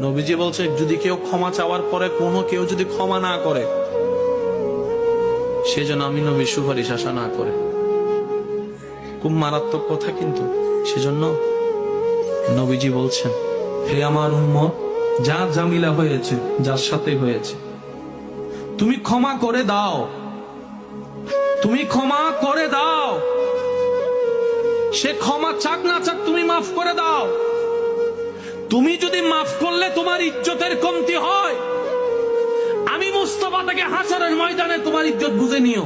নবীজি বলছে যদি কেউ ক্ষমা চাওয়ার পরে কোনো কেউ যদি ক্ষমা না করে, সেজন্য আমি নবীর সুপারিশ আশা না করে। খুব মারাত্মক কথা কিন্তু। সেজন্য নবীজি বলছেন, হে আমার উম্মত, যা জামিলা হয়েছে, যার সাথে হয়েছে, তুমি ক্ষমা করে দাও, তুমি ক্ষমা করে দাও। সে ক্ষমা চাক না চাক, তুমি মাফ করে দাও। তুমি যদি মাফ করলে তোমার ইজ্জতের কমতি হয়, আমি মুস্তাফা থেকে হাসরের ময়দানে তোমার ইজ্জত বুঝে নিও।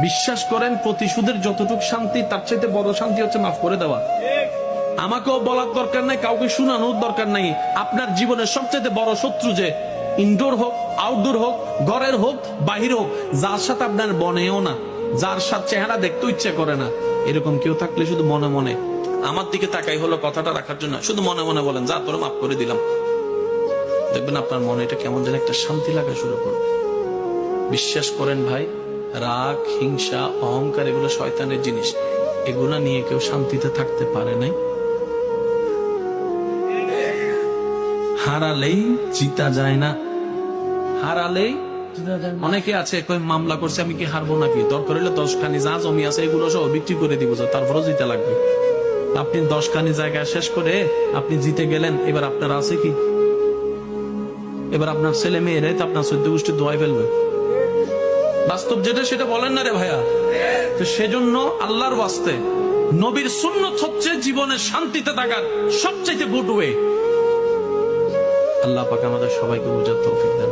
বিশ্বাস করেন, প্রতিশোধের যতটুকু শান্তি, তার চাইতে বড় শান্তি হচ্ছে মাফ করে দেওয়া। আমাকেও বলার দরকার নাই, কাউকে শোনানোর দরকার নাই। আপনার জীবনের সবচেয়ে বড় শত্রু যে ইনডোর হোক, আউটডোর হোক, ঘরের হোক, বাহির হোক, যার সাথে আপনার বনেও না, যার সাথে চেহারা দেখতে ইচ্ছে করে না, এরকম কেউ থাকলে শুধু মনে মনে আমার দিকে তাকাই হলো কথাটা রাখার জন্য, শুধু মনে মনে বলেন, যা তোর মাফ করে দিলাম। দেখবেন আপনার মনে এটা কেমন যেন একটা শান্তি লাগা শুরু করবে। বিশ্বাস করেন ভাই, রাগ, হিংসা, অহংকার এগুলো শয়তানের জিনিস। এগুলা নিয়ে কেউ শান্তিতে থাকতে পারে নাই। হারালেই জিতা যায় না, হারালেই অনেকে আছে কই মামলা করছে, আমি কি হারবো নাকি? দরকার হলে 10 খানি যা জমি আছে এগুলো সব বিক্রি করে দিব, তারপরও জিতে লাগবে। আপনি 10 খানি জায়গা শেষ করে আপনি জিতে গেলেন, এবার আপনার আছে কি? এবার আপনার ছেলে মেয়েরাই তো আপনার 14 গোষ্ঠী দোয়াই ফেলবে। বাস্তব যেটা সেটা বলেন না রে ভাইয়া। তো সেজন্য আল্লাহর ওয়াস্তে নবীর সুন্নত হচ্ছে জীবনে শান্তিতে থাকার সবচাইতে গুড ওয়ে। আল্লাহ পাক আমাদের সবাইকে বুঝার তৌফিক দেন।